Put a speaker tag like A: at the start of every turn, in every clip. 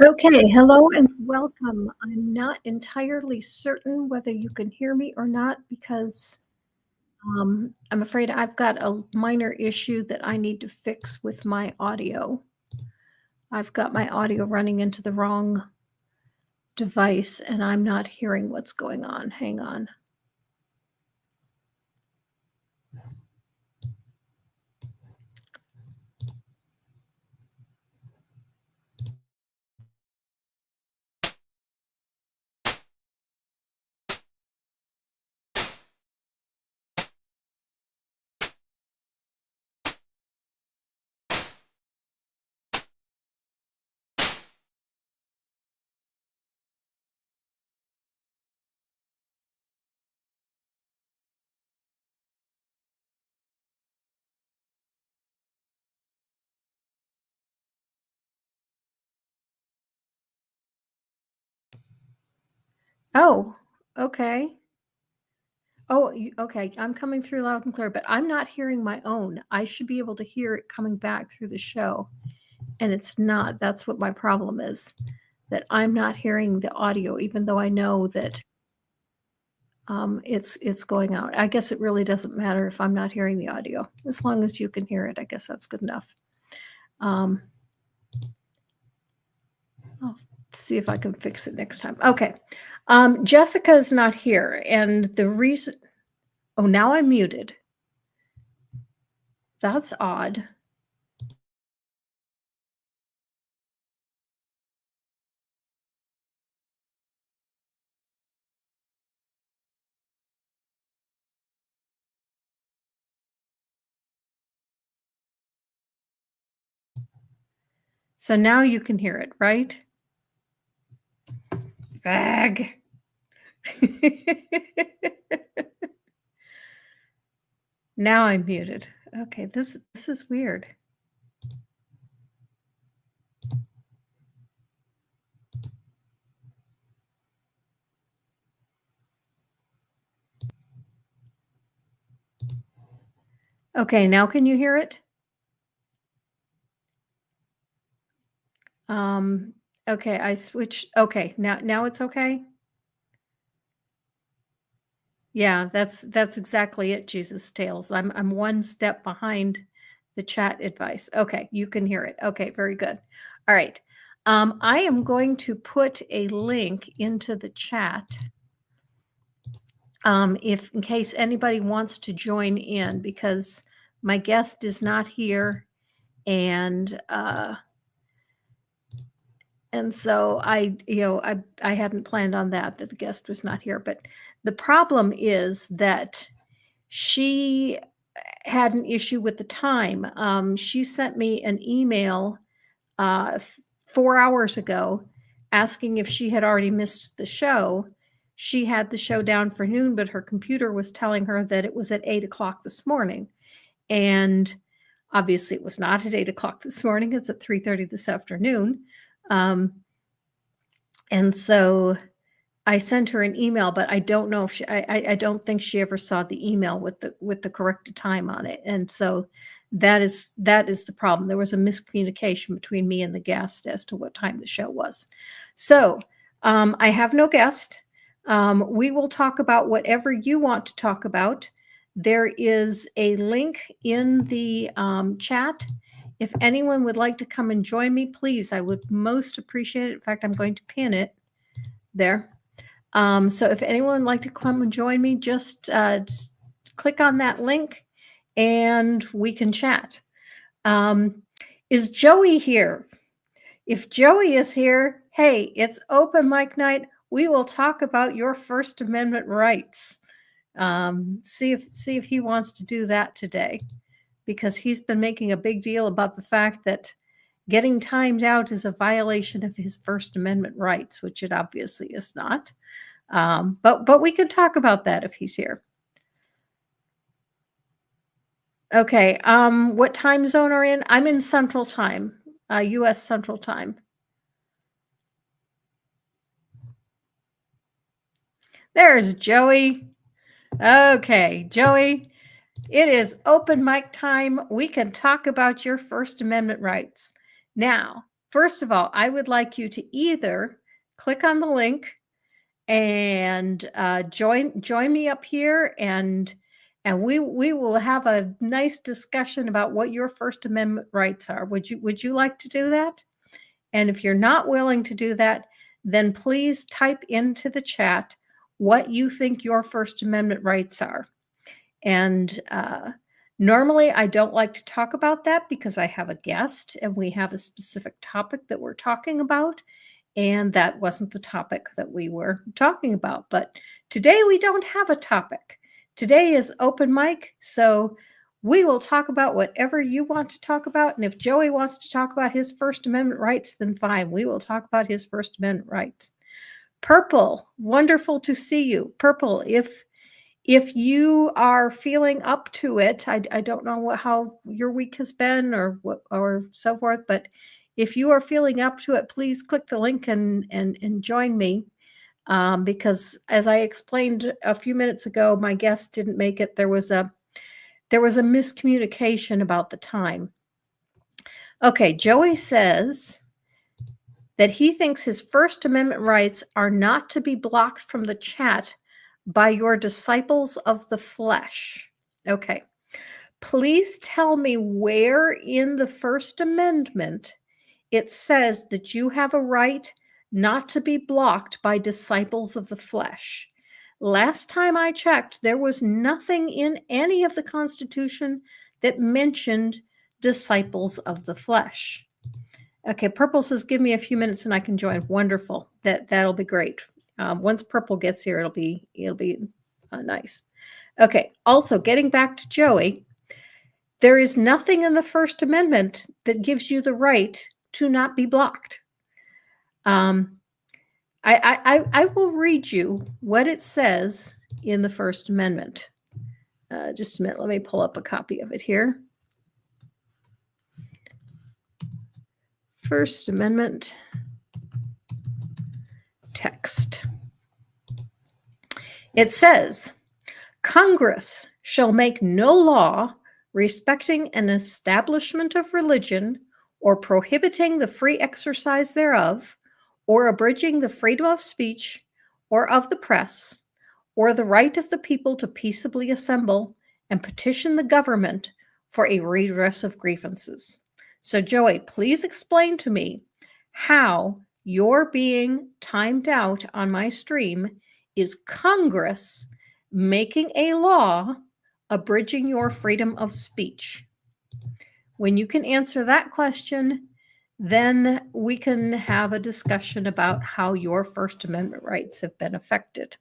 A: Okay, hello and welcome. I'm not entirely certain whether you can hear me or not because I'm afraid I've got a minor issue that I need to fix with my audio. I've got my audio running into the wrong device and I'm not hearing what's going on. Hang on. Oh, okay. Oh, okay. I'm coming through loud and clear, but I'm not hearing my own. I should be able to hear it coming back through the show, and it's not. That's what my problem is. That I'm not hearing the audio, even though I know that it's going out. I guess it really doesn't matter if I'm not hearing the audio, as long as you can hear it. I guess that's good enough. Um, I'll see if I can fix it next time. Okay, Jessica's not here, and the reason. Oh, now I'm muted. That's odd. So now you can hear it, right? Bag. Now I'm muted. Okay, this is weird. Okay, now can you hear it? Um, okay, I switched. Okay, now it's okay. Yeah, that's exactly it, Jesus Tales. I'm one step behind the chat advice. Okay, you can hear it. Okay, very good. All right. I am going to put a link into the chat if in case anybody wants to join in because my guest is not here and so I hadn't planned on that the guest was not here, but the problem is that she had an issue with the time. She sent me an email 4 hours ago asking if she had already missed the show. She had the show down for noon, but her computer was telling her that it was at 8 o'clock this morning. And obviously it was not at 8 o'clock this morning. It's at 3:30 this afternoon. And so I sent her an email, but I don't know if I don't think she ever saw the email with the correct time on it. And so that is the problem. There was a miscommunication between me and the guest as to what time the show was. So I have no guest. We will talk about whatever you want to talk about. There is a link in the chat. If anyone would like to come and join me, please, I would most appreciate it. In fact, I'm going to pin it there. So if anyone would like to come and join me, just click on that link and we can chat. Is Joey here? If Joey is here, hey, it's open mic night. We will talk about your First Amendment rights. See if he wants to do that today, because he's been making a big deal about the fact that getting timed out is a violation of his First Amendment rights, which it obviously is not. But we can talk about that if he's here. Okay. What time zone are in? I'm in Central Time, U.S. Central Time. There's Joey. Okay, Joey, it is open mic time. We can talk about your First Amendment rights. Now, First of all, I would like you to either click on the link and join me up here, and we will have a nice discussion about what your First Amendment rights are. Would you like to do that? And if you're not willing to do that, then please type into the chat what you think your First Amendment rights are. And normally I don't like to talk about that because I have a guest and we have a specific topic that we're talking about. And that wasn't the topic that we were talking about. But today we don't have a topic. Today is open mic. So we will talk about whatever you want to talk about. And if Joey wants to talk about his First Amendment rights, then fine. We will talk about his First Amendment rights. Purple, wonderful to see you. Purple, if you are feeling up to it, I don't know how your week has been or so forth, but if you are feeling up to it, please click the link and join me. Because as I explained a few minutes ago, my guest didn't make it. There was a miscommunication about the time. Okay, Joey says that he thinks his First Amendment rights are not to be blocked from the chat by your disciples of the flesh. Okay. Please tell me where in the First Amendment it says that you have a right not to be blocked by disciples of the flesh. Last time I checked, there was nothing in any of the Constitution that mentioned disciples of the flesh. Okay, Purple says, give me a few minutes and I can join. Wonderful. That'll be great. Once Purple gets here, it'll be nice. Okay. Also, getting back to Joey, there is nothing in the First Amendment that gives you the right to not be blocked. I will read you what it says in the First Amendment. Just a minute. Let me pull up a copy of it here. First Amendment text. It says, Congress shall make no law respecting an establishment of religion or prohibiting the free exercise thereof, or abridging the freedom of speech or of the press, or the right of the people to peaceably assemble and petition the government for a redress of grievances. So, Joey, please explain to me how your being timed out on my stream is Congress making a law abridging your freedom of speech. When you can answer that question, then we can have a discussion about how your First Amendment rights have been affected.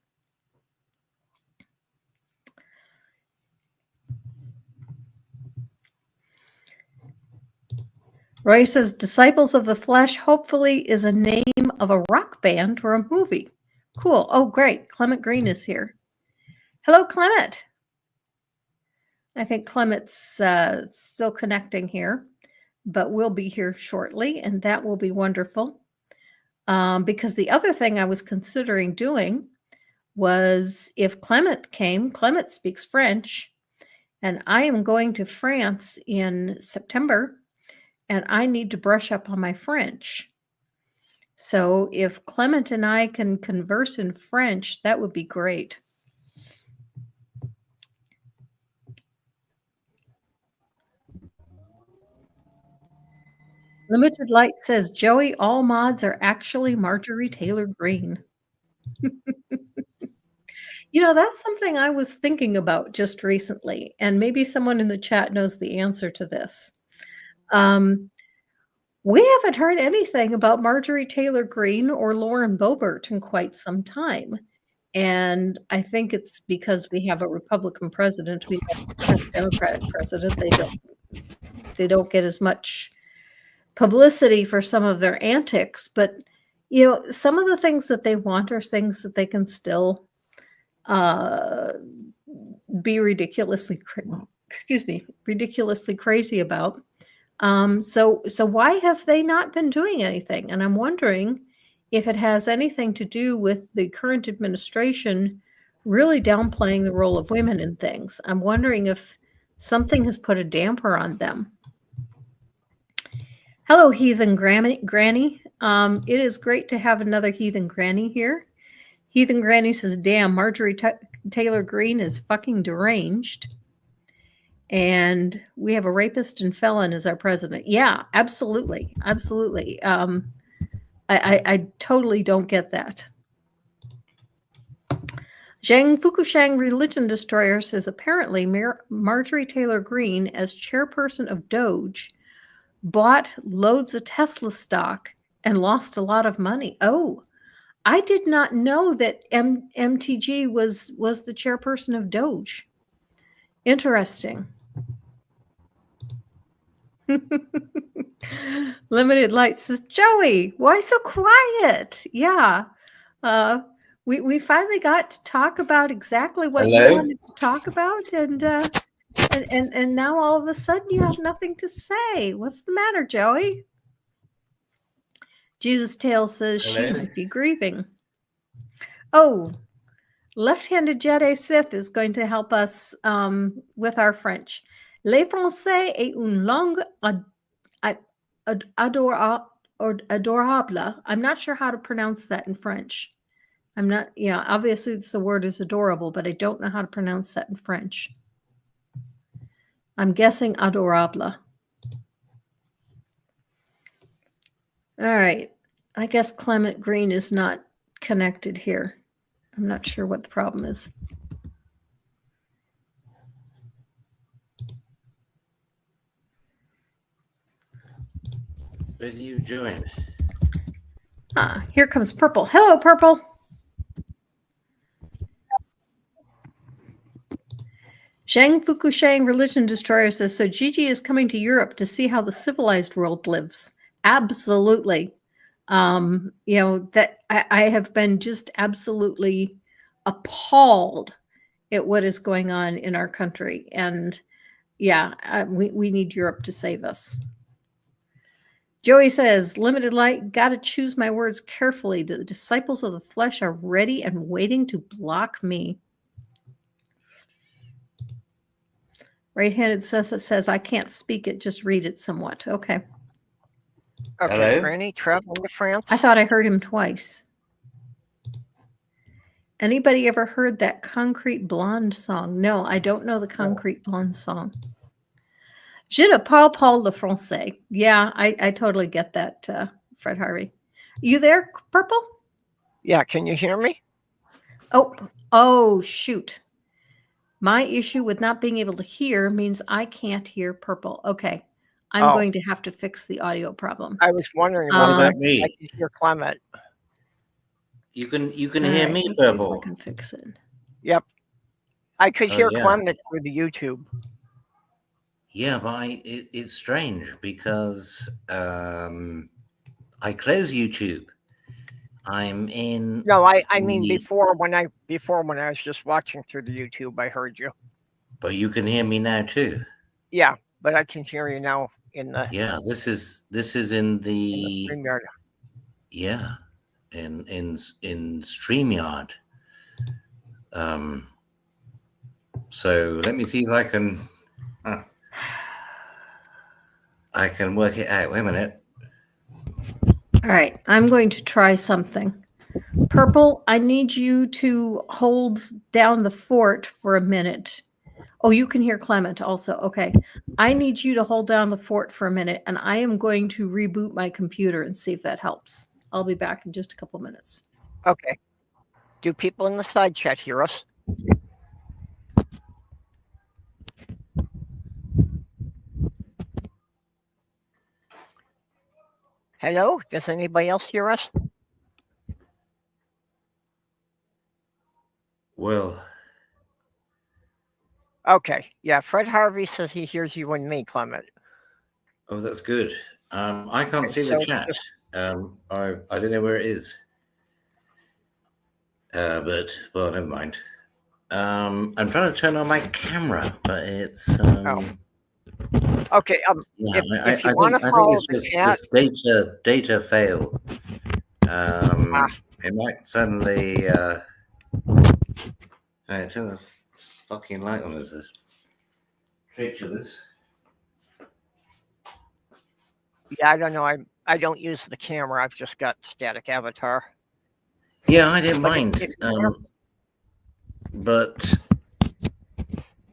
A: Roy says, Disciples of the Flesh hopefully is a name of a rock band or a movie. Cool. Oh, great. Clement Green is here. Hello, Clement. I think Clement's still connecting here, but we'll be here shortly, and that will be wonderful. Because the other thing I was considering doing was if Clement came, Clement speaks French, and I am going to France in September, and I need to brush up on my French. So if Clement and I can converse in French, that would be great. Limited Light says, Joey, all mods are actually Marjorie Taylor Greene. That's something I was thinking about just recently, and maybe someone in the chat knows the answer to this. We haven't heard anything about Marjorie Taylor Greene or Lauren Boebert in quite some time. And I think it's because we have a Republican president. We have a Democratic president. They don't get as much publicity for some of their antics, but some of the things that they want are things that they can still be ridiculously crazy about. So why have they not been doing anything? And I'm wondering if it has anything to do with the current administration really downplaying the role of women in things. I'm wondering if something has put a damper on them. Hello, heathen granny. It is great to have another heathen granny here. Heathen granny says, "Damn, Marjorie Taylor Greene is fucking deranged." And we have a rapist and felon as our president. Yeah, absolutely, absolutely. I totally don't get that. Zhang Fukushang Religion Destroyer says apparently Marjorie Taylor Greene, as chairperson of Doge, bought loads of Tesla stock and lost a lot of money. Oh, I did not know that MTG was the chairperson of Doge. Interesting. Limited Light says, Joey, why so quiet? Yeah. We finally got to talk about exactly what you wanted to talk about, and now all of a sudden you have nothing to say. What's the matter, Joey? Jesus Tail says she might be grieving. Oh, left-handed Jedi Sith is going to help us with our French. Le français est une langue adorable. I'm not sure how to pronounce that in French. I'm not, yeah, obviously the word is adorable, but I don't know how to pronounce that in French. I'm guessing adorable. All right. I guess Clement Green is not connected here. I'm not sure what the problem is.
B: What are you doing?
A: Here comes Purple. Hello, Purple. Zhang Fukushang Religion Destroyer says, so Gigi is coming to Europe to see how the civilized world lives. Absolutely. You know, that I have been just absolutely appalled at what is going on in our country. And yeah, we need Europe to save us. Joey says, limited light, got to choose my words carefully. The disciples of the flesh are ready and waiting to block me. Right-handed Seth says, I can't speak it, just read it somewhat. Okay.
C: Okay,
B: Hello?
C: Granny, traveling to France?
A: I thought I heard him twice. Anybody ever heard that Concrete Blonde song? No, I don't know the Concrete Blonde song. Je ne parle pas le français. Yeah, I totally get that, Fred Harvey. You there, Purple?
C: Yeah, can you hear me?
A: Oh, shoot. My issue with not being able to hear means I can't hear Purple. Okay, I'm going to have to fix the audio problem.
C: I was wondering
B: What
C: whether
B: about me?
C: I could hear Clement.
B: You can hear
A: right,
B: me,
A: let's see if
B: Purple.
A: I can fix it.
C: Yep. I could hear
B: yeah.
C: Clement through the YouTube.
B: Yeah, but it's strange because I close YouTube. I'm in.
C: No, I mean before when I was just watching through the YouTube, I heard you.
B: But you can hear me now too.
C: Yeah, but I can hear you now in the.
B: Yeah, this is in the.
C: StreamYard.
B: Yeah, in StreamYard. So let me see if I can. I can work it out. Wait a minute.
A: All right, I'm going to try something. Purple, I need you to hold down the fort for a minute. Oh, you can hear Clement also. Okay. I need you to hold down the fort for a minute, and I am going to reboot my computer and see if that helps. I'll be back in just a couple minutes.
C: Okay. Do people in the side chat hear us? Hello? Does anybody else hear us?
B: Well.
C: Okay. Yeah, Fred Harvey says he hears you and me, Clement.
B: Oh, that's good. I can't see the chat. I don't know where it is. But well, never mind. I'm trying to turn on my camera, but it's.
C: Okay.
B: Yeah,
C: if you want to follow the chat,
B: this data fail. It might suddenly. Turn the fucking light on. There's a trick to this.
C: Yeah, I don't know. I don't use the camera. I've just got static avatar.
B: Yeah, I didn't
C: But
B: mind.
C: if you
B: But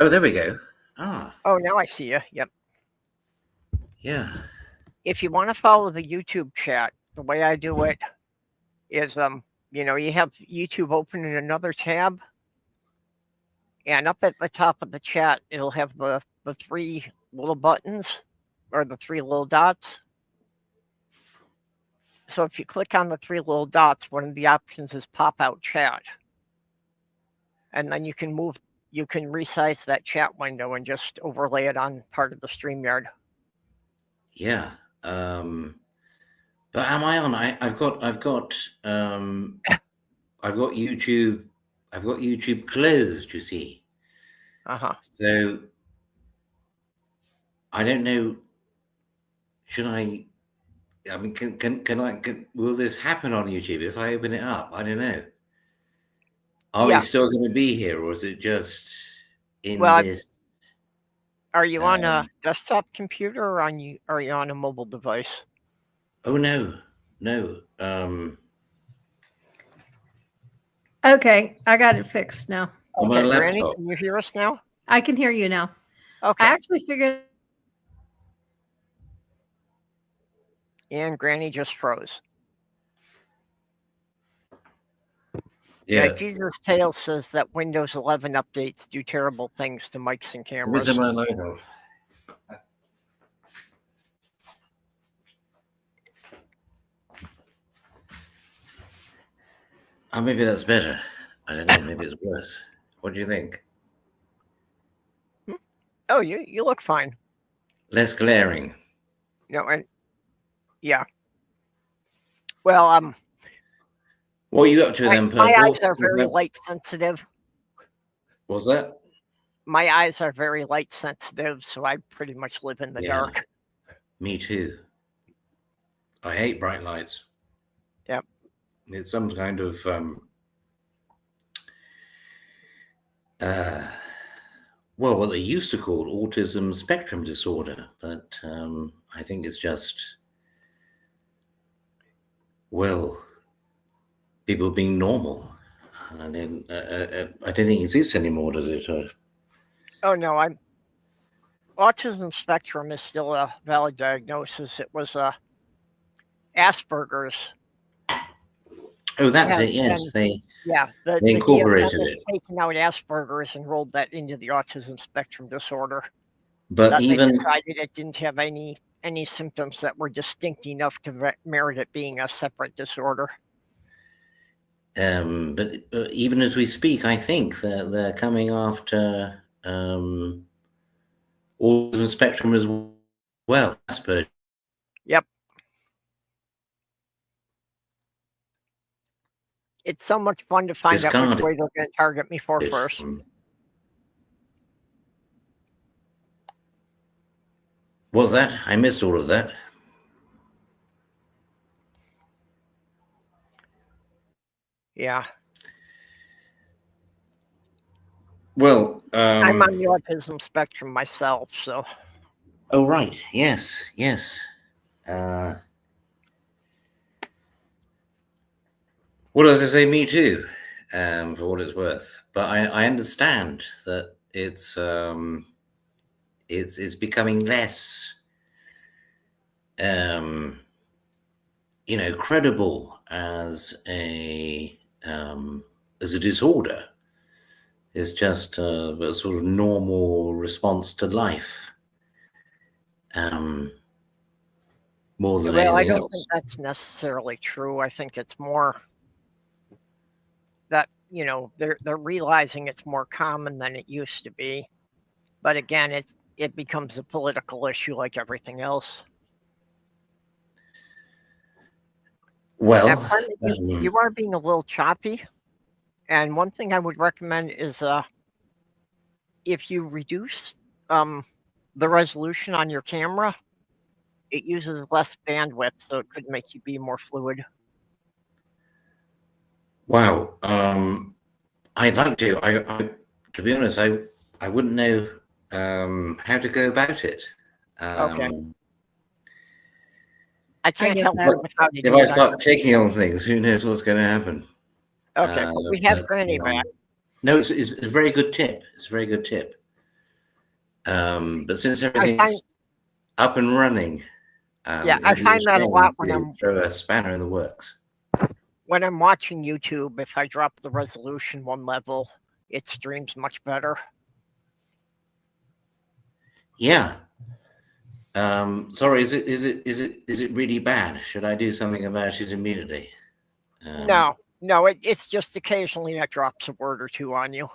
B: oh, there we go. Ah,
C: oh, now I see you. Yep.
B: yeah,
C: If you want to follow the YouTube chat, the way I do it is you have YouTube open in another tab, and up at the top of the chat, it'll have the three little buttons or the three little dots. So if you click on the three little dots, one of the options is pop out chat. And then you can resize that chat window and just overlay it on part of the StreamYard.
B: yeah. But am I on? I've got YouTube. I've got YouTube closed. You see, so I don't know. Should I? I mean, will this happen on YouTube if I open it up? I don't know. Are we still going to be here, or is it just in this?
C: Are you on a desktop computer or are you on a mobile device?
B: Oh no.
A: Okay, I got it fixed now.
B: On my laptop.
C: Granny, can you hear us now?
A: I can hear you now.
C: Okay.
A: I actually figured.
C: And Granny just froze.
B: Yeah.
C: Jesus Tale says that Windows 11 updates do terrible things to mics and cameras.
B: Where's my logo? Oh, maybe that's better. I don't know. Maybe it's worse. What do you think?
C: Oh, you look fine.
B: Less glaring.
C: No, and yeah. Well,
B: what are you up to then, Purple?
C: My eyes are very light sensitive.
B: What's that?
C: My eyes are very light sensitive, so I pretty much live in the dark.
B: Me too. I hate bright lights.
C: Yep.
B: It's some kind of what they used to call autism spectrum disorder, but I think it's just people being normal. I don't think it exists anymore, does it?
C: Oh no, autism spectrum is still a valid diagnosis. It was Asperger's.
B: Oh, that's it. Yes, they incorporated it.
C: Taken out Asperger's and rolled that into the autism spectrum disorder.
B: But even
C: they decided it didn't have any symptoms that were distinct enough to merit it being a separate disorder.
B: But even as we speak, I think that they're coming after autism spectrum as well. Asperger's.
C: Yep. It's so much fun to find out which way they're going to target me for first.
B: What's that? I missed all of that.
C: Yeah.
B: Well,
C: I'm on the autism spectrum myself, so.
B: Oh, right. Yes. Well, as I say, me too, for what it's worth. But I understand that it's becoming less, credible as a disorder. It's just a sort of normal response to life, more than anything else.
C: I don't think that's necessarily true. I think it's more that they're realizing it's more common than it used to be, but again, it becomes a political issue like everything else.
B: Well,
C: you are being a little choppy, and one thing I would recommend is if you reduce the resolution on your camera, it uses less bandwidth, so it could make you be more fluid.
B: Wow. I'd like to. To be honest, I wouldn't know how to go about it.
C: Okay. I can't
A: get
C: help
A: that.
C: it with how you
B: If
C: do
B: I
C: it.
B: start clicking on things, who knows what's going to happen?
C: Okay, but we have Granny back.
B: No, it's a very good tip. It's a very good tip. But since everything's up and running,
C: Yeah, I find that a lot when I'm
B: throw a spanner in the works.
C: when I'm watching YouTube. If I drop the resolution one level, it streams much better.
B: Yeah. Sorry, is it really bad? Should I do something about it immediately?
C: No, it's just occasionally that drops a word or two on you.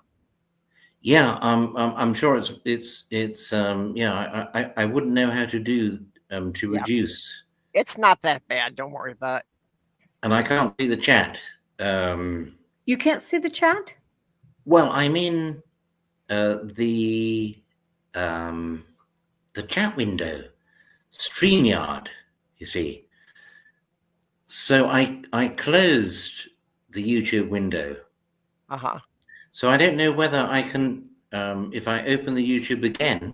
B: Yeah, I'm sure it's yeah. I wouldn't know how to do to reduce.
C: It's not that bad. Don't worry about it.
B: And I can't see the chat.
A: You can't see the chat?
B: Well, I'm in the chat window, StreamYard, you see. So I closed the YouTube window.
C: Uh-huh.
B: So I don't know whether I can, if I open the YouTube again,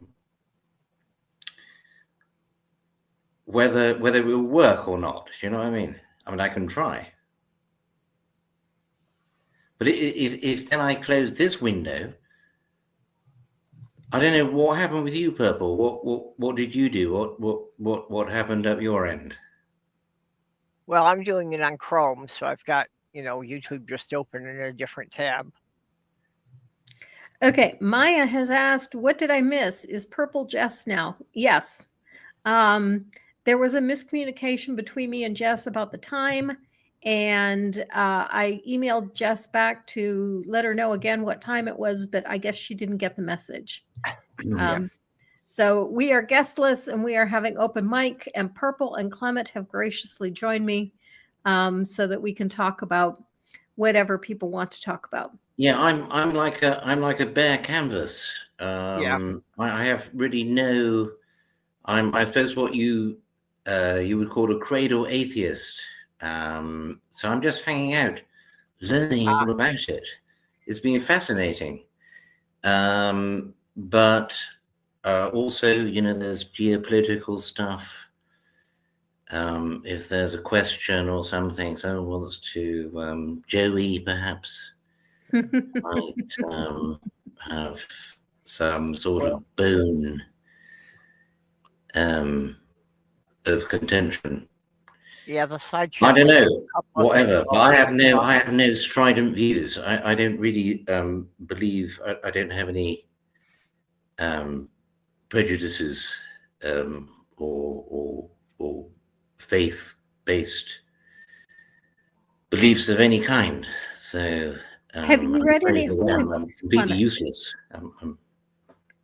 B: whether it will work or not. Do you know what I mean? I mean, I can try. But if then I close this window, I don't know what happened with you, Purple. What did you do? What happened at your end?
C: Well, I'm doing it on Chrome, so I've got, YouTube just open in a different tab.
A: Okay, Maya has asked, what did I miss? Is Purple Jess now? Yes. There was a miscommunication between me and Jess about the time, and I emailed Jess back to let her know again what time it was, but I guess she didn't get the message. So we are guestless and we are having open mic, and Purple and Clement have graciously joined me so that we can talk about whatever people want to talk about.
B: Yeah, I'm like a bare canvas. I have really no. I suppose what you would call a cradle atheist. So I'm just hanging out, learning all about it. It's been fascinating. But also, there's geopolitical stuff. If there's a question or something, someone wants to, Joey perhaps might have some sort of bone of contention.
C: Yeah, the side
B: I
C: chat.
B: don't know, whatever. But I have no strident views. I don't really believe. I don't have any prejudices or faith-based beliefs of any kind. So
A: have you read any holy
B: I'm
A: books?
B: completely useless.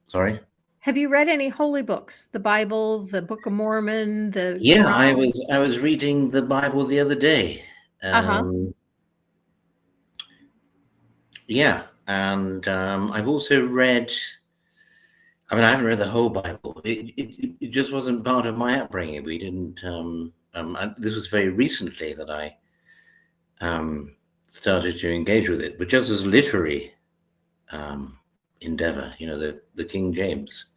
B: Sorry.
A: Have you read any holy books? The Bible, the Book of Mormon, the
B: Yeah,
A: Quran?
B: I was reading the Bible the other day. Yeah, and I've also read. I mean, I haven't read the whole Bible. It just wasn't part of my upbringing. We didn't. This was very recently that I started to engage with it, but just as a literary endeavor. The King James.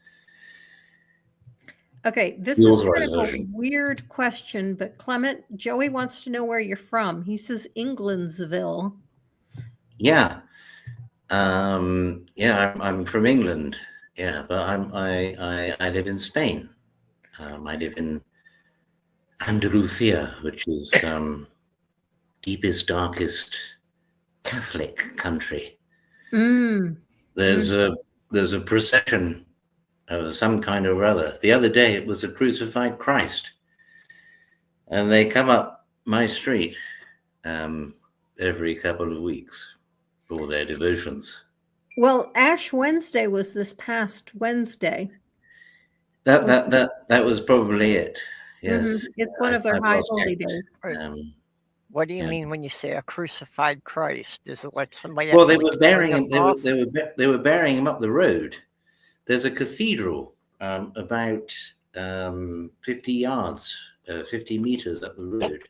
A: Okay, this is kind of a weird question, but Clement, Joey wants to know where you're from. He says Englandsville.
B: Yeah, I'm from England. Yeah, but I live in Spain. I live in Andalusia, which is deepest, darkest Catholic country. There's a procession of some kind or other. The other day it was a crucified Christ, and they come up my street every couple of weeks for their devotions.
A: Well, Ash Wednesday was this past Wednesday.
B: That was probably it. Yes,
A: it's one of their high holy days.
C: What do you mean when you say a crucified Christ? Is it like somebody?
B: Well, they were burying him. They were burying him up the road. There's a cathedral about 50 yards, 50 meters up the road,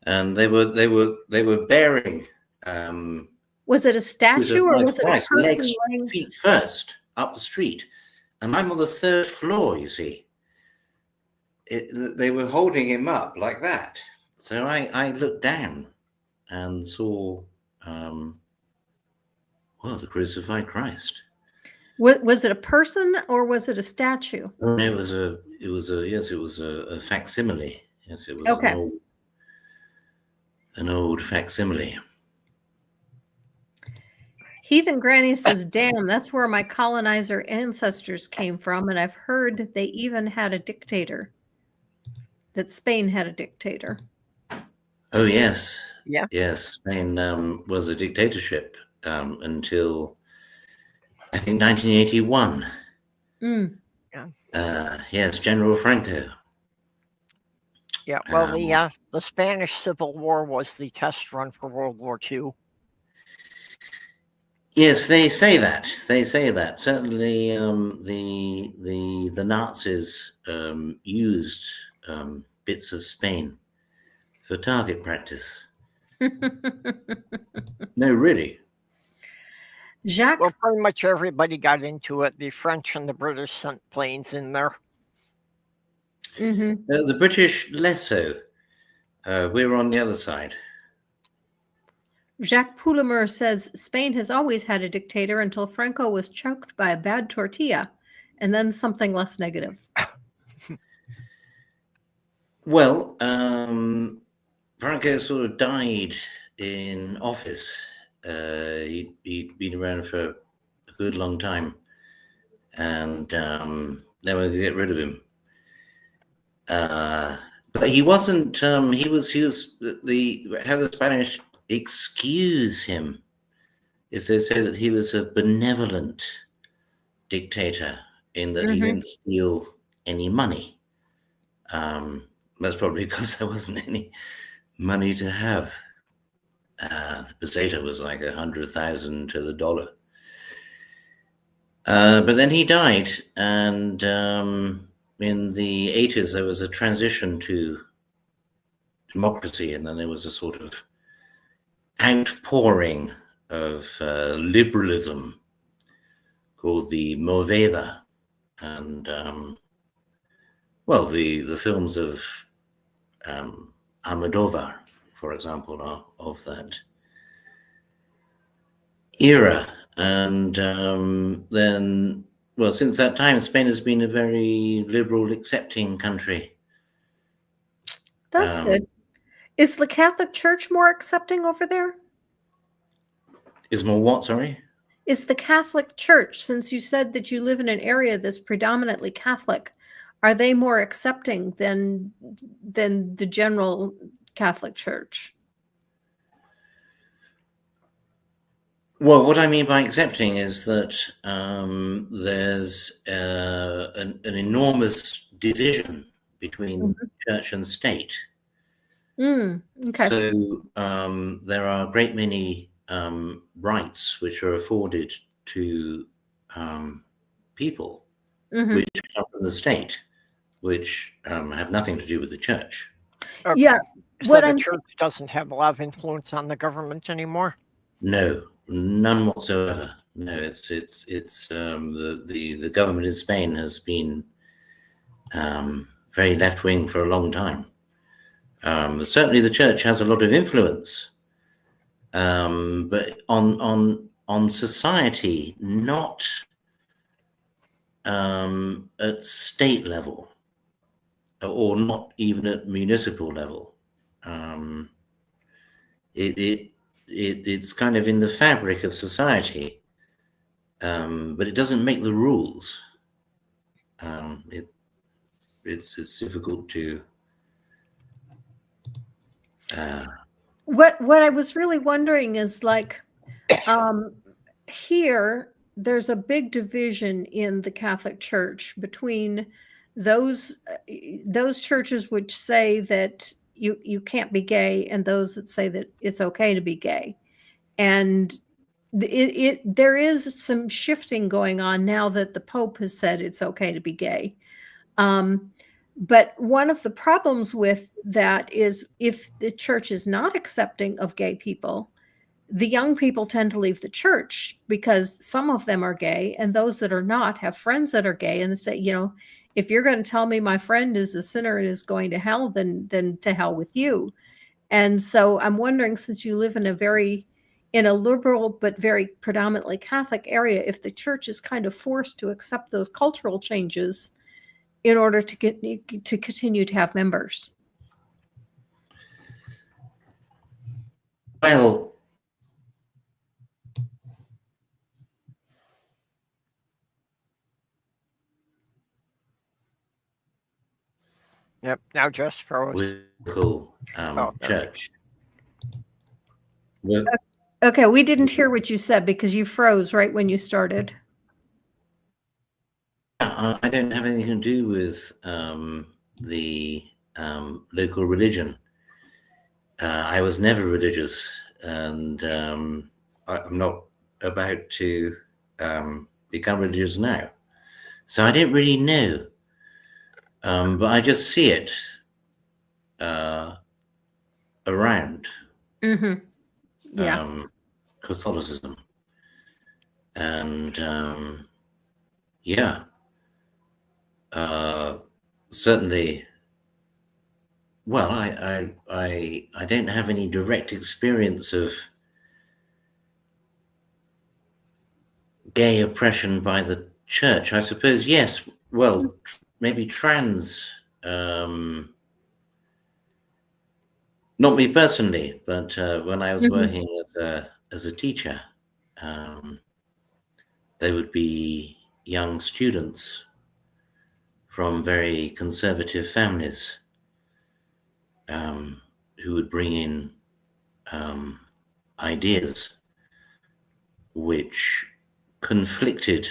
B: and they were burying.
A: Was it a statue or was it a person
B: legs, feet first up the street? And I'm on the third floor. You see, they were holding him up like that. So I looked down and saw, the crucified Christ.
A: Was it a person or was it a statue?
B: Oh, no, it was a facsimile. Yes, it was
A: Okay.
B: an old facsimile.
A: Heathen Granny says, damn, that's where my colonizer ancestors came from. And I've heard they even had a dictator, that Spain had a dictator.
B: Oh, yes.
C: Yeah.
B: Yes, Spain was a dictatorship until, I think, 1981. Yes, General Franco.
C: Yeah, well, the Spanish Civil War was the test run for World War II.
B: Yes, they say that. Certainly, the Nazis used bits of Spain for target practice. No, really.
A: Jacques.
C: Well, pretty much everybody got into it. The French and the British sent planes in there.
A: Mm-hmm.
B: The British less so. We're on the other side.
A: Jacques Poulemer says Spain has always had a dictator until Franco was choked by a bad tortilla, and then something less negative.
B: Well, Franco sort of died in office. He'd been around for a good long time, and they wanted to get rid of him. But he wasn't. He was how the Spanish excuse him is they say that he was a benevolent dictator in that he didn't steal any money. That's probably because there wasn't any money to have. The peseta was like 100,000 to the dollar. But then he died, and in the 80s there was a transition to democracy, and then there was a sort of outpouring of liberalism called the Movida, and the films of Almodovar, for example, are of that era. And then, since that time, Spain has been a very liberal, accepting country.
A: That's good. Is the Catholic Church more accepting over there?
B: Is more what, sorry?
A: Is the Catholic Church, since you said that you live in an area that's predominantly Catholic, are they more accepting than the general Catholic Church?
B: Well, what I mean by accepting is that there's an enormous division between church and state.
A: Okay.
B: So there are a great many rights which are afforded to people which come from the state, which have nothing to do with the church.
C: Okay.
A: Yeah.
C: So the church doesn't have a lot of influence on the government anymore?
B: No, none whatsoever. No, it's the government in Spain has been very left wing for a long time. Certainly, the church has a lot of influence, but on society, not at state level, or not even at municipal level. It's kind of in the fabric of society, but it doesn't make the rules. It's difficult to.
A: What I was really wondering is, like, here there's a big division in the Catholic Church between those churches which say that you can't be gay and those that say that it's okay to be gay. And there is some shifting going on now that the Pope has said it's okay to be gay. But one of the problems with that is if the church is not accepting of gay people, the young people tend to leave the church because some of them are gay, and those that are not have friends that are gay, and they say, If you're going to tell me my friend is a sinner and is going to hell, then to hell with you. And so I'm wondering, since you live in a liberal but very predominantly Catholic area, if the church is kind of forced to accept those cultural changes in order to continue to have members.
B: Well,
C: Yep. Now just froze.
B: cool
C: Oh,
B: church. Well,
A: Okay, we didn't hear what you said because you froze right when you started.
B: I don't have anything to do with the local religion. I was never religious, and I'm not about to become religious now. So I don't really know, but I just see it around.
A: Mm-hmm. Yeah.
B: Catholicism, and yeah, certainly. Well, I don't have any direct experience of gay oppression by the church. I suppose, yes. Well, maybe trans. Not me personally, but when I was working as a teacher, there would be young students from very conservative families who would bring in ideas which conflicted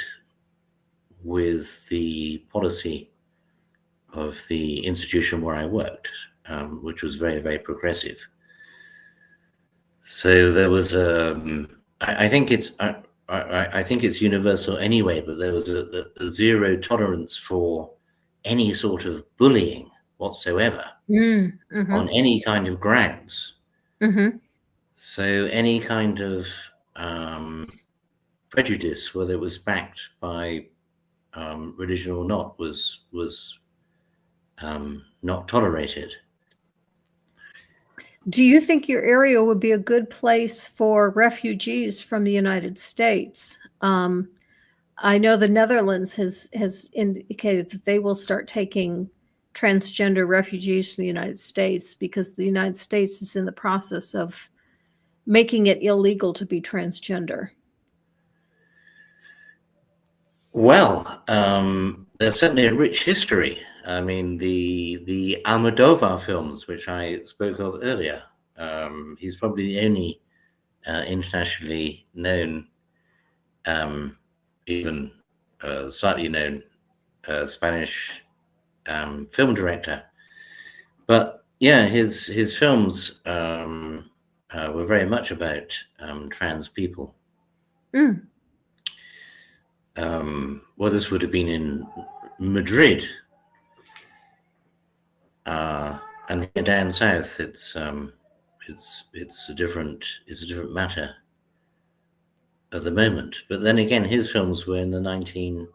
B: with the policy of the institution where I worked, which was very, very progressive. So there was I think it's I think it's universal anyway, but there was a zero tolerance for any sort of bullying whatsoever on any kind of grounds. So any kind of prejudice, whether it was backed by religion or not, was not tolerated.
A: Do you think your area would be a good place for refugees from the United States? I know the Netherlands has indicated that they will start taking transgender refugees from the United States because the United States is in the process of making it illegal to be transgender.
B: Well, there's certainly a rich history. I mean, the Almodovar films, which I spoke of earlier, he's probably the only internationally known, even slightly known Spanish film director. But yeah, his films were very much about trans people. Well, this would have been in Madrid, and here down south, it's a different matter at the moment. But then again, his films were in the 1980s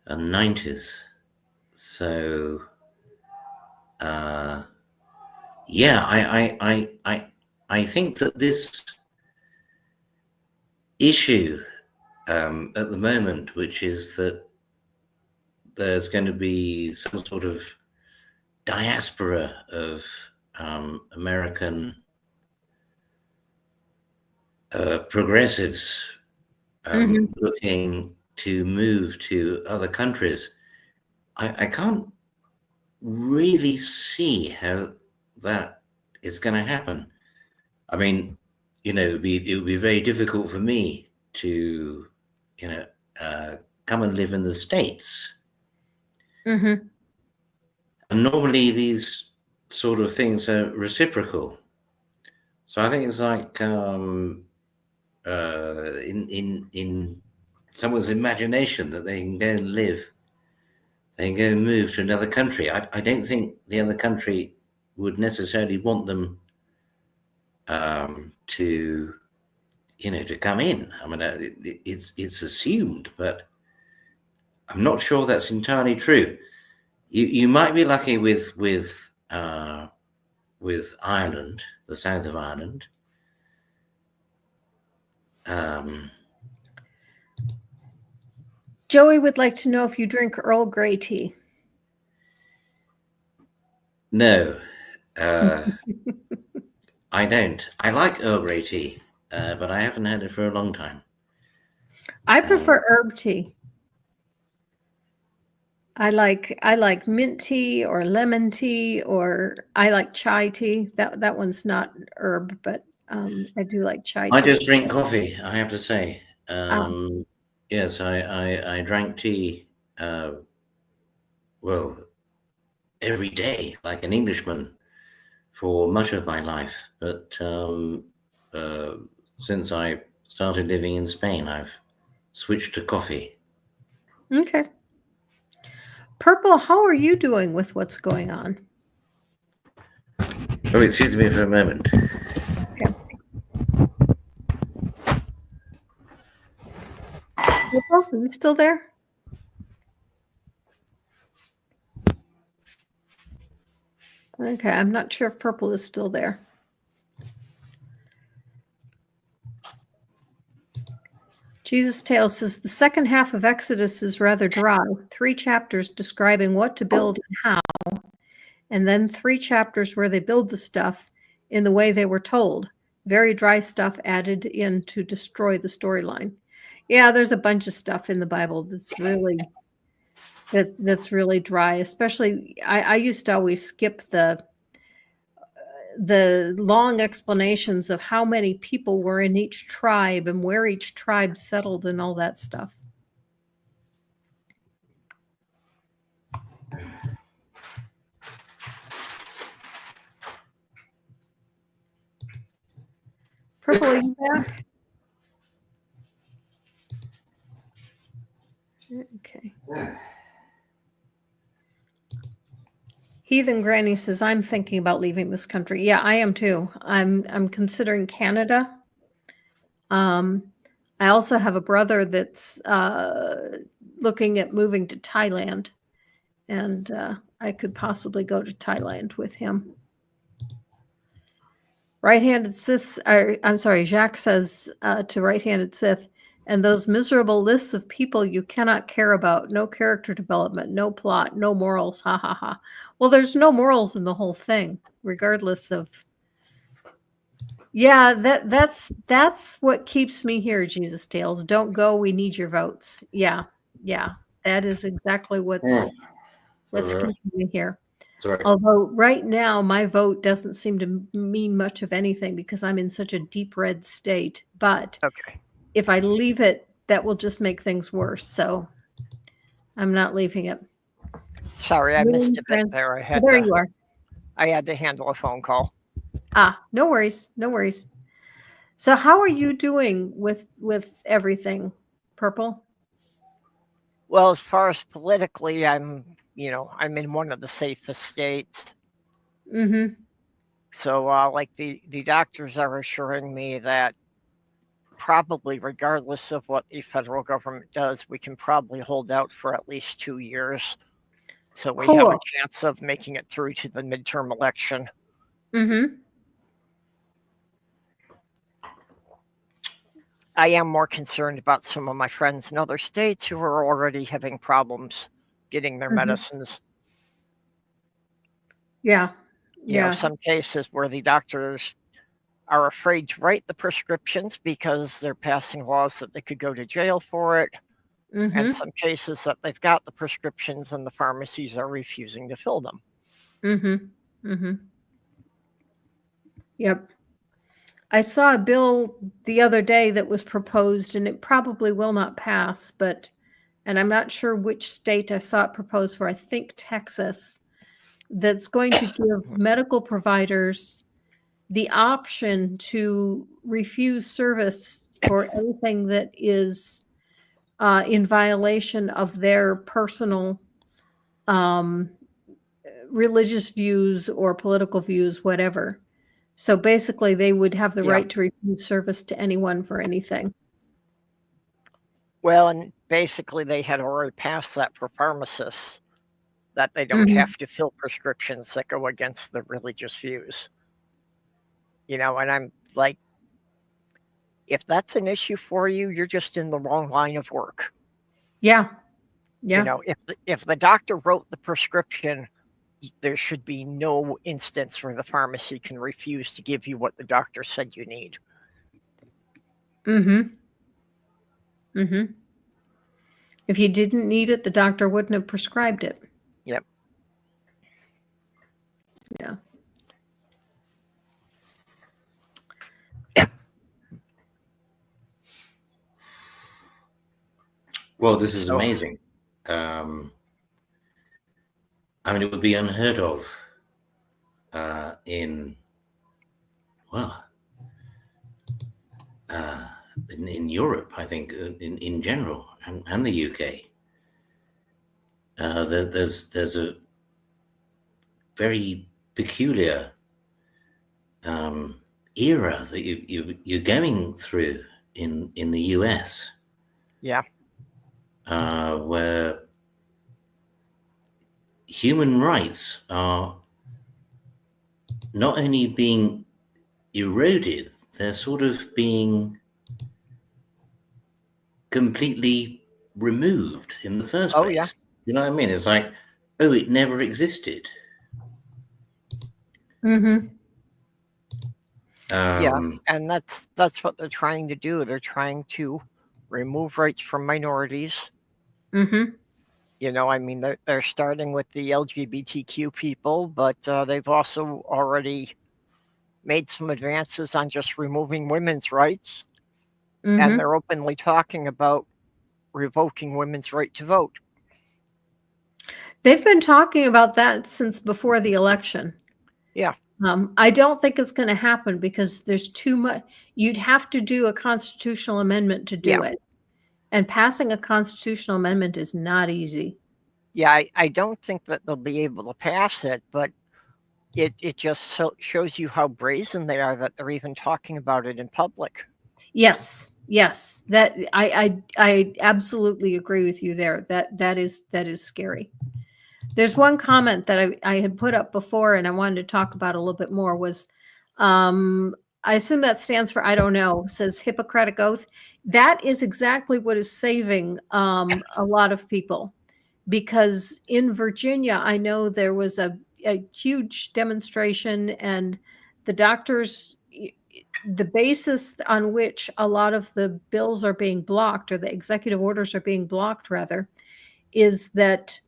B: and 90s, so yeah, I think that this issue at the moment, which is that there's going to be some sort of diaspora of American progressives looking to move to other countries. I can't really see how that is going to happen. I mean, it would be very difficult for me to, come and live in the States. And normally these sort of things are reciprocal. So I think it's like in someone's imagination that they can go and live, they can go and move to another country. I don't think the other country would necessarily want them to come in. I mean, it's assumed, but I'm not sure that's entirely true. You might be lucky with Ireland, the south of Ireland.
A: Joey would like to know if you drink Earl Grey tea.
B: No, I don't. I like Earl Grey tea, but I haven't had it for a long time.
A: I prefer herb tea. I like mint tea or lemon tea, or I like chai tea. That one's not herb, but I do like chai tea.
B: I just drink coffee, I have to say. Yes, I drank tea, well, every day, like an Englishman, for much of my life. But since I started living in Spain, I've switched to coffee.
A: Okay. Purple, how are you doing with what's going on?
B: Oh, excuse me for a moment.
A: Okay. Purple, are you still there? Okay, I'm not sure if Purple is still there. Jesus Tale says the second half of Exodus is rather dry. 3 chapters describing what to build and how, and then 3 chapters where they build the stuff in the way they were told. Very dry stuff added in to destroy the storyline. Yeah, there's a bunch of stuff in the Bible that's really dry. Especially, I used to always skip the long explanations of how many people were in each tribe and where each tribe settled and all that stuff. Purple, are you back? Okay. Heathen Granny says, I'm thinking about leaving this country. Yeah, I am too. I'm considering Canada. I also have a brother that's looking at moving to Thailand, and I could possibly go to Thailand with him. Right-handed Sith, I'm sorry, Jacques says to right-handed Sith, and those miserable lists of people you cannot care about, no character development, no plot, no morals, ha ha ha. Well, there's no morals in the whole thing, regardless of. Yeah, that's what keeps me here, Jesus Tales. Don't go, we need your votes. Yeah, that is exactly what's keeping me here.
B: Sorry.
A: Although right now my vote doesn't seem to mean much of anything because I'm in such a deep red state. But
C: Okay.
A: if I leave it, that will just make things worse. So I'm not leaving it.
C: Sorry, I missed a bit there.
A: You are.
C: I had to handle a phone call.
A: No worries. No worries. So how are you doing with everything, Purple?
C: Well, as far as politically, I'm in one of the safest states.
A: Mm-hmm.
C: So, like the doctors are assuring me that probably regardless of what the federal government does, we can probably hold out for at least 2 years. So we have a chance of making it through to the midterm election.
A: Mm-hmm.
C: I am more concerned about some of my friends in other states who are already having problems getting their medicines.
A: Yeah.
C: You know, some cases where the doctors are afraid to write the prescriptions because they're passing laws that they could go to jail for it.
A: Mm-hmm.
C: And some cases that they've got the prescriptions and the pharmacies are refusing to fill them.
A: Mm-hmm. Mm-hmm. Yep. I saw a bill the other day that was proposed, and it probably will not pass, and I'm not sure which state I saw it proposed for. I think Texas, that's going to give medical providers the option to refuse service for anything that is in violation of their personal religious views or political views, whatever. So basically, they would have the right to refuse service to anyone for anything.
C: Well, and basically they had already passed that for pharmacists, that they don't have to fill prescriptions that go against their religious views. And I'm like, if that's an issue for you, you're just in the wrong line of work.
A: Yeah.
C: If the doctor wrote the prescription, there should be no instance where the pharmacy can refuse to give you what the doctor said you need.
A: If you didn't need it, the doctor wouldn't have prescribed it.
C: Yep.
A: Yeah.
B: Well, this is amazing. It would be unheard of in Europe, I think, in general, and the UK. There's a very peculiar era that you're going through in the US.
C: Yeah.
B: Where human rights are not only being eroded, they're sort of being completely removed in the first place.
C: Yeah.
B: You know what I mean? It's like, it never existed.
C: Yeah, and that's what they're trying to do. They're trying to remove rights from minorities. They're starting with the LGBTQ people, but they've also already made some advances on just removing women's rights. And they're openly talking about revoking women's right to vote.
A: They've been talking about that since before the election.
C: Yeah.
A: I don't think it's going to happen because there's too much. You'd have to do a constitutional amendment to do it. And passing a constitutional amendment is not easy.
C: Yeah, I don't think that they'll be able to pass it, but it just shows you how brazen they are that they're even talking about it in public.
A: Yes. That I absolutely agree with you there. That is scary. There's one comment that I had put up before and I wanted to talk about a little bit more was, I assume that stands for, I don't know, says Hippocratic Oath. That is exactly what is saving a lot of people, because in Virginia, I know there was a huge demonstration and the doctors, the basis on which a lot of the bills are being blocked, or the executive orders are being blocked rather, is that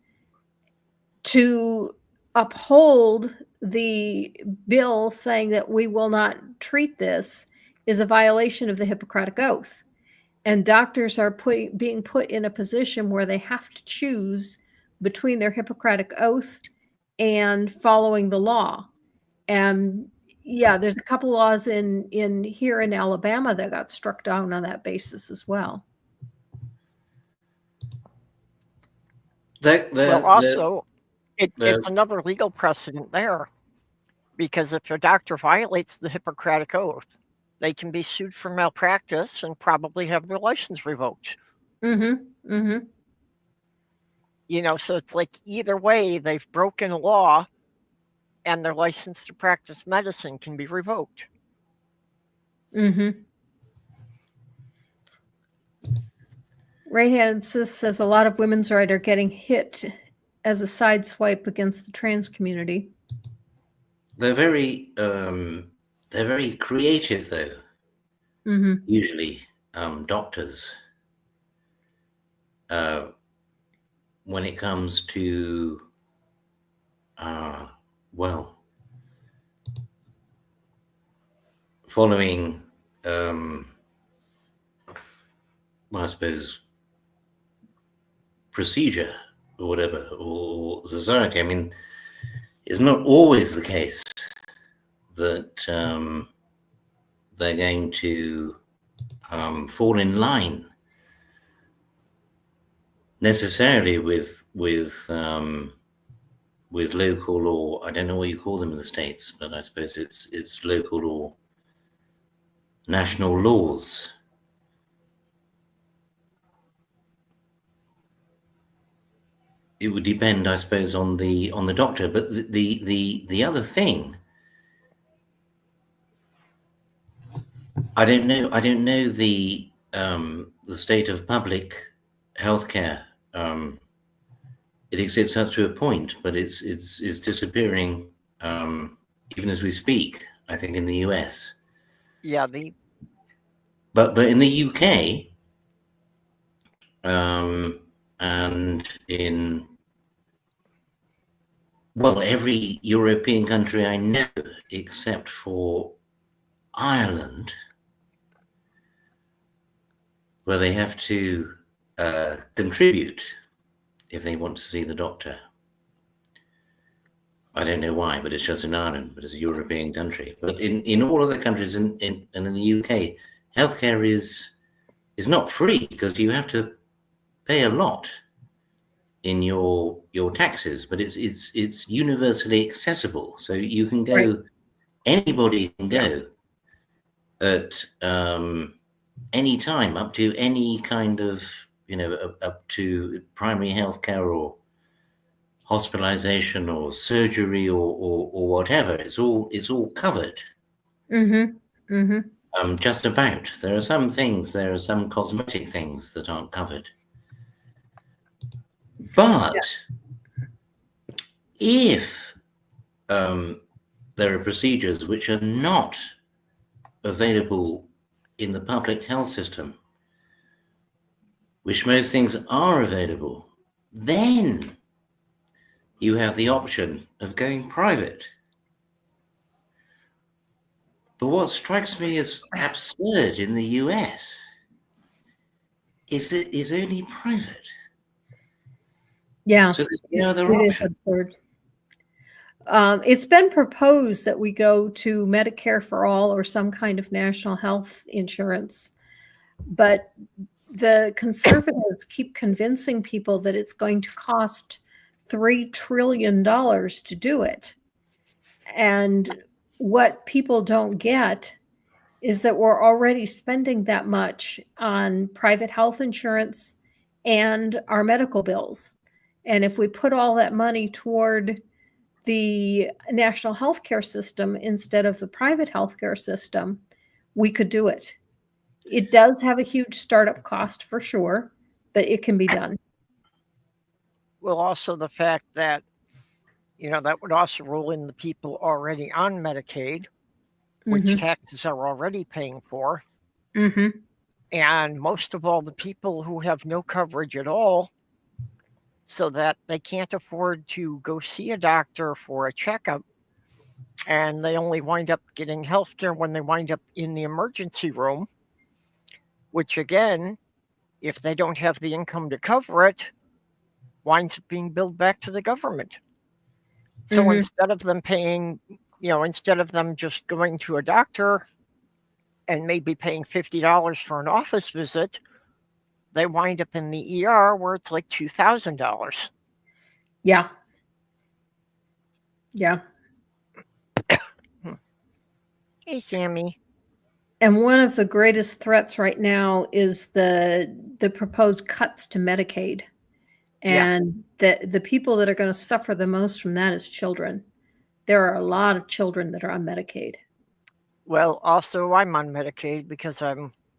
A: to uphold the bill saying that we will not treat this is a violation of the Hippocratic Oath. And doctors are being put in a position where they have to choose between their Hippocratic Oath and following the law. And yeah, there's a couple laws in here in Alabama that got struck down on that basis as well.
C: It's another legal precedent there, because if a doctor violates the Hippocratic Oath, they can be sued for malpractice and probably have their license revoked. So it's like either way, they've broken a law and their license to practice medicine can be revoked.
A: Right-handed Sis says a lot of women's rights are getting hit as a sideswipe against the trans community.
B: They're very creative, though. Usually, doctors, when it comes to, following, I suppose, procedure or whatever, or society. I mean, it's not always the case that they're going to fall in line necessarily with local, or I don't know what you call them in the States, but I suppose it's local or national laws. it would depend, I suppose, on the doctor. But the other thing, I don't know the state of public healthcare. It exists up to a point, but it's disappearing even as we speak. I think in the US.
C: Yeah,
B: but in the UK, and in every European country I know, except for Ireland, where they have to contribute if they want to see the doctor. I don't know why, but it's just in Ireland, but it's a European country. But in all other countries, and in the UK, healthcare is not free, because you have to pay a lot in your taxes, but it's universally accessible. So you can go, right. Anybody can go at any time, up to any kind of, up to primary healthcare or hospitalization or surgery or whatever. It's all covered.
A: Mm-hmm. Mm-hmm.
B: Just about. There are some cosmetic things that aren't covered. But if there are procedures which are not available in the public health system, which most things are available, then you have the option of going private. But what strikes me as absurd in the US is that it's only private.
A: Yeah,
B: so there's no other option.
A: Is absurd. It's been proposed that we go to Medicare for all or some kind of national health insurance, but the conservatives keep convincing people that it's going to cost $3 trillion to do it. And what people don't get is that we're already spending that much on private health insurance and our medical bills. And if we put all that money toward the national healthcare system instead of the private healthcare system, we could do it. It does have a huge startup cost for sure, but it can be done.
C: Well, also the fact that, that would also roll in the people already on Medicaid, which taxes are already paying for.
A: Mm-hmm.
C: And most of all, the people who have no coverage at all, so that they can't afford to go see a doctor for a checkup, and they only wind up getting health care when they wind up in the emergency room, which again, if they don't have the income to cover it, winds up being billed back to the government. So instead of them paying, instead of them just going to a doctor and maybe paying $50 for an office visit, they wind up in the ER where it's like $2,000.
A: Yeah. Yeah.
C: Hey, Sammy.
A: And one of the greatest threats right now is the proposed cuts to Medicaid. And the people that are going to suffer the most from that is children. There are a lot of children that are on Medicaid.
C: Well, also I'm on Medicaid because I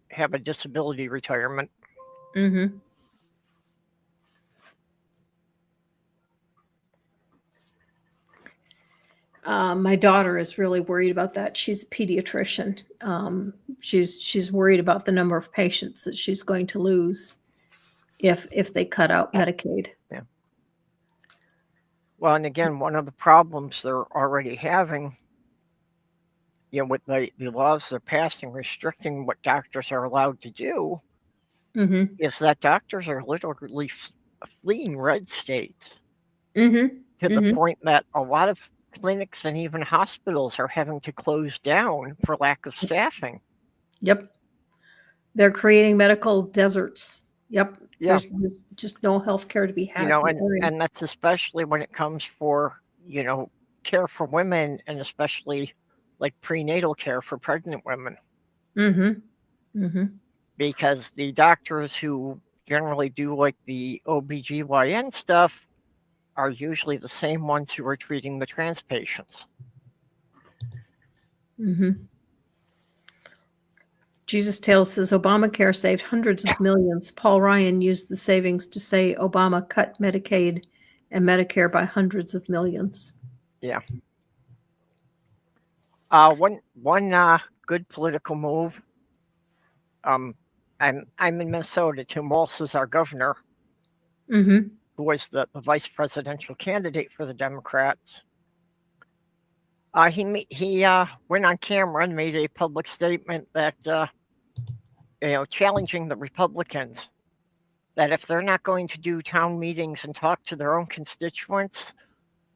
C: have a disability retirement.
A: Mm-hmm. My daughter is really worried about that. She's a pediatrician. She's worried about the number of patients that she's going to lose if they cut out Medicaid.
C: Yeah. Well, and again, one of the problems they're already having, with the laws they're passing restricting what doctors are allowed to do, is that doctors are literally fleeing red states to the point that a lot of clinics and even hospitals are having to close down for lack of staffing.
A: Yep. They're creating medical deserts. Yep.
C: Yeah.
A: There's just no health care to be had.
C: And that's especially when it comes for, care for women, and especially like prenatal care for pregnant women. Because the doctors who generally do like the OBGYN stuff are usually the same ones who are treating the trans patients.
A: Jesus Tales says Obamacare saved hundreds of millions. Paul Ryan used the savings to say Obama cut Medicaid and Medicare by hundreds of millions.
C: Yeah. One good political move. I'm in Minnesota. Tim Walz is our governor, who was the vice presidential candidate for the Democrats. He went on camera and made a public statement that challenging the Republicans, that if they're not going to do town meetings and talk to their own constituents,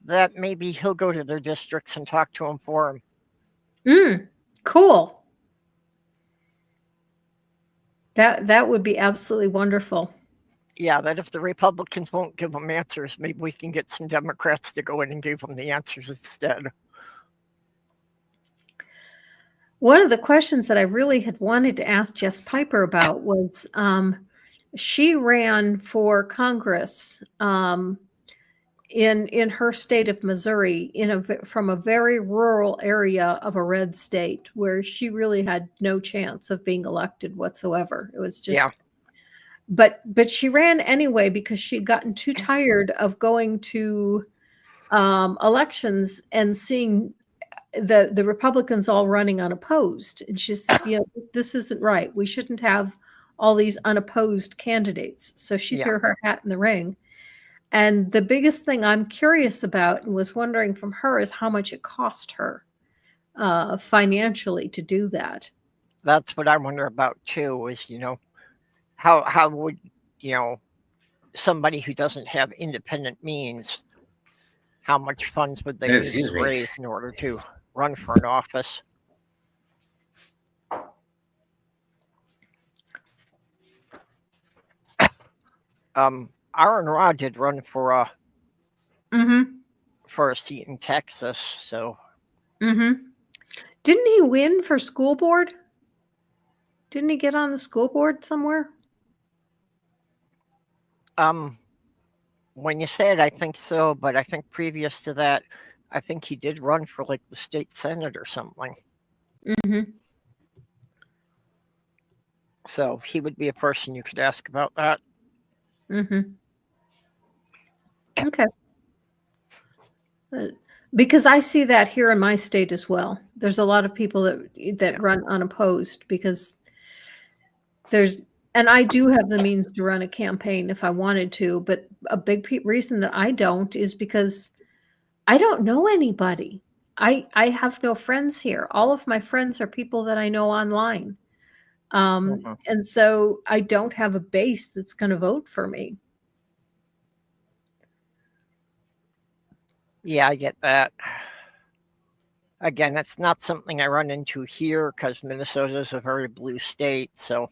C: that maybe he'll go to their districts and talk to them for them.
A: Cool. That would be absolutely wonderful.
C: Yeah, that if the Republicans won't give them answers, maybe we can get some Democrats to go in and give them the answers instead.
A: One of the questions that I really had wanted to ask Jess Piper about was she ran for Congress in her state of Missouri from a very rural area of a red state where she really had no chance of being elected whatsoever. It was just,
C: yeah.
A: But she ran anyway because she'd gotten too tired of going to elections and seeing the Republicans all running unopposed. And she said, this isn't right. We shouldn't have all these unopposed candidates. So she threw her hat in the ring. And the biggest thing I'm curious about and was wondering from her is how much it cost her financially to do that.
C: That's what I wonder about too, is, how would, somebody who doesn't have independent means, how much funds would they need to raise in order to run for an office? Aaron Ra did run for a seat in Texas, so.
A: Didn't he win for school board? Didn't he get on the school board somewhere?
C: When you say it, I think so, but I think previous to that, I think he did run for like the state senate or something. So he would be a person you could ask about that.
A: Okay. Because I see that here in my state as well. There's a lot of people that run unopposed because and I do have the means to run a campaign if I wanted to, but a big reason that I don't is because I don't know anybody. I have no friends here. All of my friends are people that I know online. And so I don't have a base that's going to vote for me.
C: Yeah, I get that. Again, that's not something I run into here because Minnesota is a very blue state. So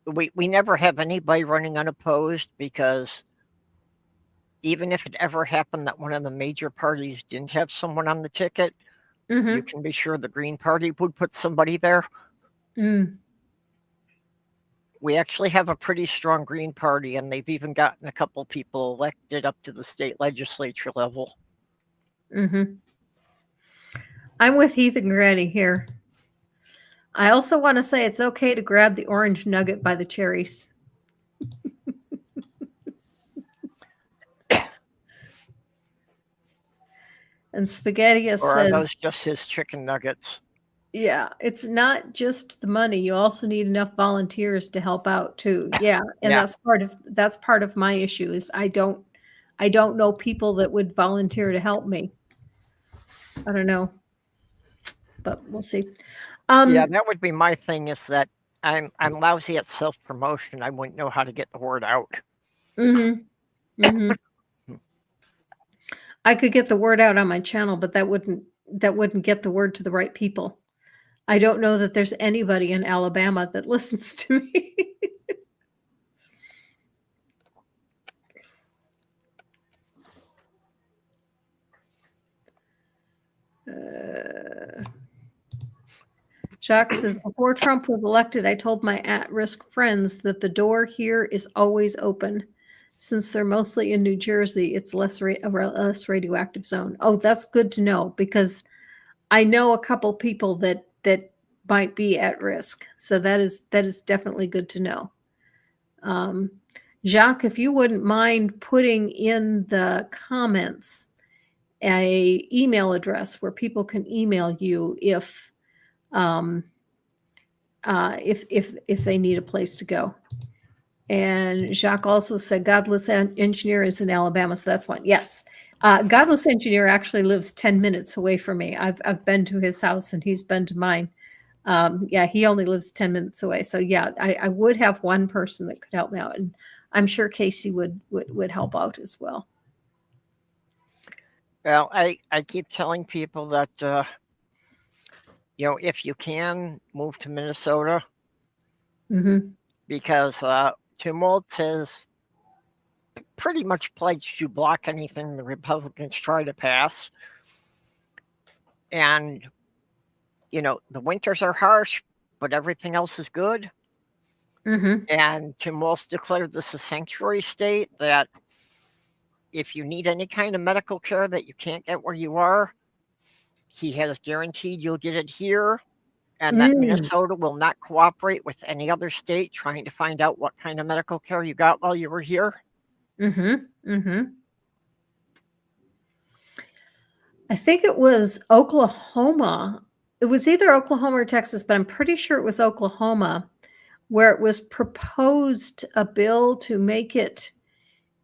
C: we never have anybody running unopposed because even if it ever happened that one of the major parties didn't have someone on the ticket, you can be sure the Green Party would put somebody there. We actually have a pretty strong Green Party, and they've even gotten a couple people elected up to the state legislature level.
A: I'm with Heath and Granny here. I also want to say it's okay to grab the orange nugget by the cherries. And Spaghetti
C: or are those just his chicken nuggets?
A: Yeah, it's not just the money. You also need enough volunteers to help out too. Yeah, and that's part of my issue is I don't know people that would volunteer to help me. I don't know, but we'll see.
C: Yeah, that would be my thing. Is that I'm lousy at self-promotion. I wouldn't know how to get the word out.
A: I could get the word out on my channel, but that wouldn't get the word to the right people. I don't know that there's anybody in Alabama that listens to me. Jacques says, before Trump was elected, I told my at-risk friends that the door here is always open. since they're mostly in New Jersey, it's less a less radioactive zone. Oh, that's good to know, because I know a couple people that might be at risk. So that is definitely good to know. Jacques, if you wouldn't mind putting in the comments a email address where people can email you if they need a place to go. And Jacques also said Godless Engineer is in Alabama, so that's one. Yes. Godless Engineer actually lives 10 minutes away from me. I've been to his house and he's been to mine. Yeah, he only lives 10 minutes away. So yeah, I would have one person that could help me out, and I'm sure Casey would help out as well.
C: Well, I keep telling people that, if you can, move to Minnesota.
A: Mm-hmm.
C: Because Tumult has pretty much pledged to block anything the Republicans try to pass. And, the winters are harsh, but everything else is good.
A: Mm-hmm.
C: And Tumult's declared this a sanctuary state, that if you need any kind of medical care that you can't get where you are, he has guaranteed you'll get it here. And that Minnesota will not cooperate with any other state trying to find out what kind of medical care you got while you were here.
A: Mm-hmm. Mm-hmm. I think it was Oklahoma. It was either Oklahoma or Texas, but I'm pretty sure it was Oklahoma, where it was proposed a bill to make it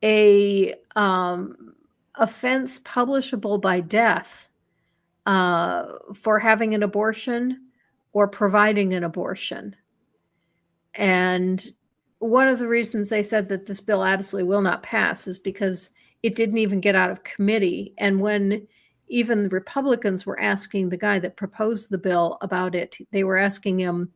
A: a offense punishable by death for having an abortion or providing an abortion. And one of the reasons they said that this bill absolutely will not pass is because it didn't even get out of committee. And when even the Republicans were asking the guy that proposed the bill about it, they were asking him,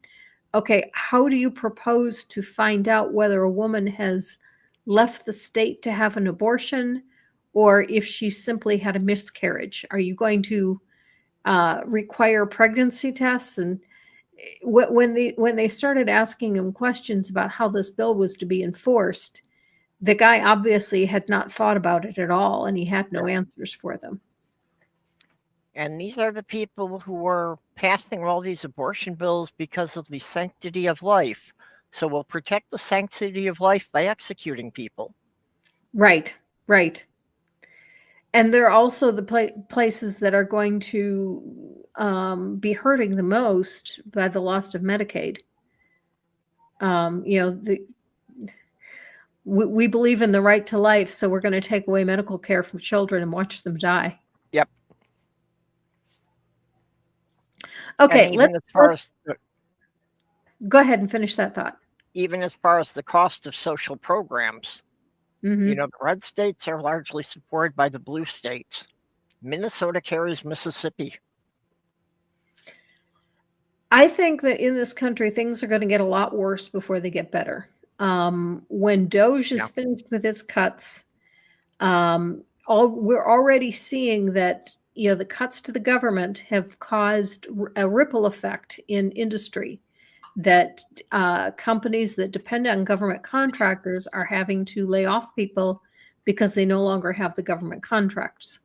A: okay, how do you propose to find out whether a woman has left the state to have an abortion or if she simply had a miscarriage? Are you going to require pregnancy tests? And when they started asking him questions about how this bill was to be enforced, the guy obviously had not thought about it at all, and he had no answers for them.
C: And these are the people who are passing all these abortion bills because of the sanctity of life. So we'll protect the sanctity of life by executing people.
A: Right, right. And they're also the places that are going to be hurting the most by the loss of Medicaid. We believe in the right to life, so we're going to take away medical care from children and watch them die.
C: Yep.
A: Okay, go ahead and finish that thought.
C: Even as far as the cost of social programs, the red states are largely supported by the blue states. Minnesota carries Mississippi.
A: I think that in this country, things are going to get a lot worse before they get better. When DOGE is finished with its cuts, we're already seeing that the cuts to the government have caused a ripple effect in industry, that companies that depend on government contractors are having to lay off people because they no longer have the government contracts.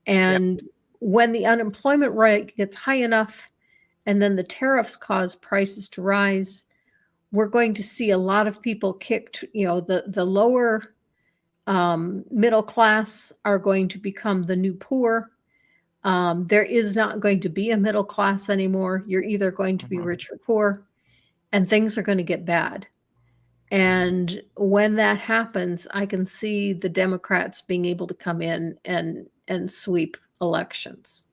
A: And when the unemployment rate gets high enough and then the tariffs cause prices to rise, we're going to see a lot of people kicked, the lower middle class are going to become the new poor. There is not going to be a middle class anymore. You're either going to be rich or poor, and things are going to get bad. And when that happens, I can see the Democrats being able to come in and sweep elections.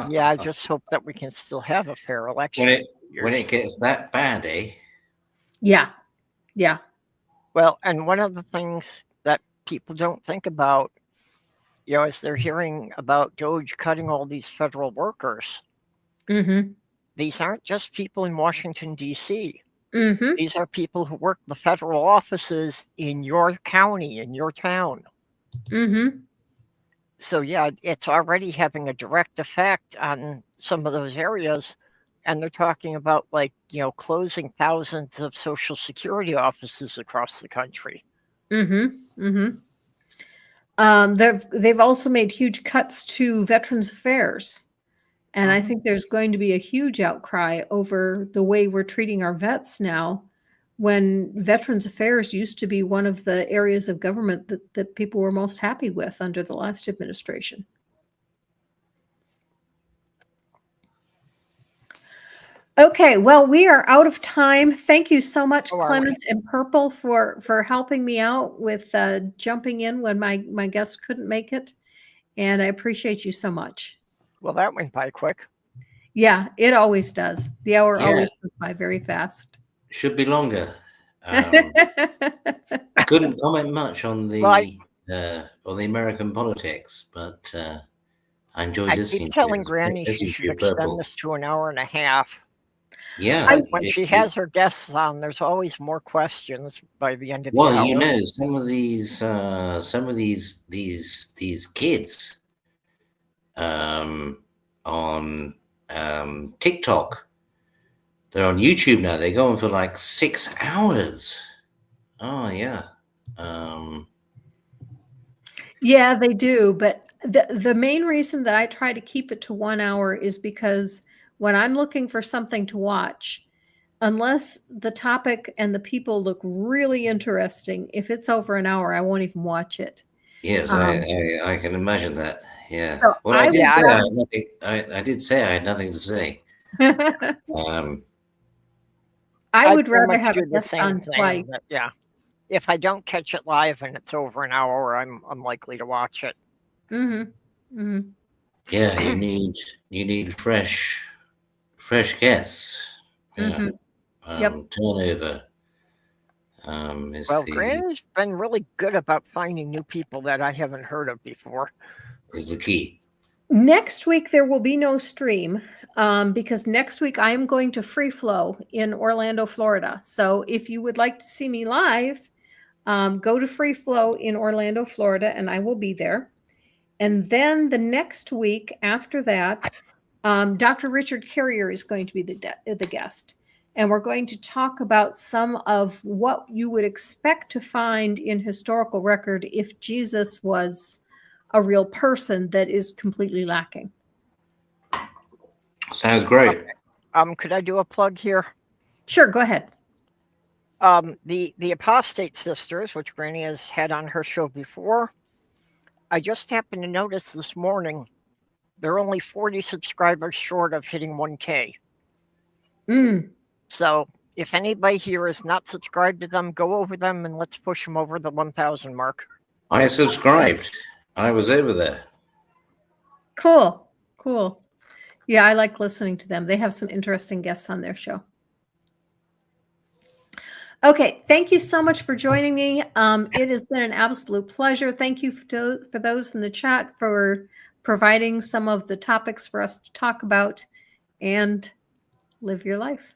C: Yeah, I just hope that we can still have a fair election.
B: When it gets that bad, eh?
A: Yeah. Yeah.
C: Well, and one of the things that people don't think about, as they're hearing about DOGE cutting all these federal workers, these aren't just people in Washington, D.C. These are people who work the federal offices in your county, in your town. So, yeah, it's already having a direct effect on some of those areas. And they're talking about, closing thousands of Social Security offices across the country.
A: Mm-hmm. Mm-hmm. They've also made huge cuts to Veterans Affairs. And I think there's going to be a huge outcry over the way we're treating our vets now, when Veterans Affairs used to be one of the areas of government that people were most happy with under the last administration. Okay, well, we are out of time. Thank you so much, Clement and Purple, for helping me out with jumping in when my guest couldn't make it. And I appreciate you so much.
C: Well, that went by quick.
A: Yeah, it always does. The hour always goes by very fast.
B: Should be longer. Couldn't comment much on the American politics, but I enjoyed listening.
C: I keep telling Granny she should extend this to an hour and a half.
B: Yeah,
C: when she has her guests on, there's always more questions by the end of the hour.
B: Well, you know, some of these kids on TikTok, they're on YouTube now. They go on for like 6 hours. Oh yeah.
A: Yeah, they do. But the main reason that I try to keep it to 1 hour is because when I'm looking for something to watch, unless the topic and the people look really interesting, if it's over an hour, I won't even watch it.
B: Yes, I can imagine that. Yeah.
A: So
B: well, I did say I had nothing to say.
A: I would rather have a guest on twice.
C: Yeah. If I don't catch it live and it's over an hour, I'm unlikely to watch it.
A: Mm-hmm. Mm-hmm.
B: Yeah, you need fresh guests. Yeah.
A: Yep.
B: Turnover.
C: Granny's been really good about finding new people that I haven't heard of before.
B: Is the key.
A: Next week there will be no stream because next week I am going to Free Flow in Orlando, Florida. So if you would like to see me live, go to Free Flow in Orlando, Florida, and I will be there. And then the next week after that, Dr. Richard Carrier is going to be the guest. And we're going to talk about some of what you would expect to find in historical record if Jesus was a real person that is completely lacking.
B: Sounds great.
C: Could I do a plug here?
A: Sure, go ahead.
C: The Apostate Sisters, which Granny has had on her show before, I just happened to notice this morning they're only 40 subscribers short of hitting 1K. So if anybody here is not subscribed to them, go over them and let's push them over the 1,000 mark.
B: I subscribed. I was over there.
A: Cool. Yeah, I like listening to them. They have some interesting guests on their show. Okay, thank you so much for joining me. It has been an absolute pleasure. Thank you for those in the chat for providing some of the topics for us to talk about, and live your life.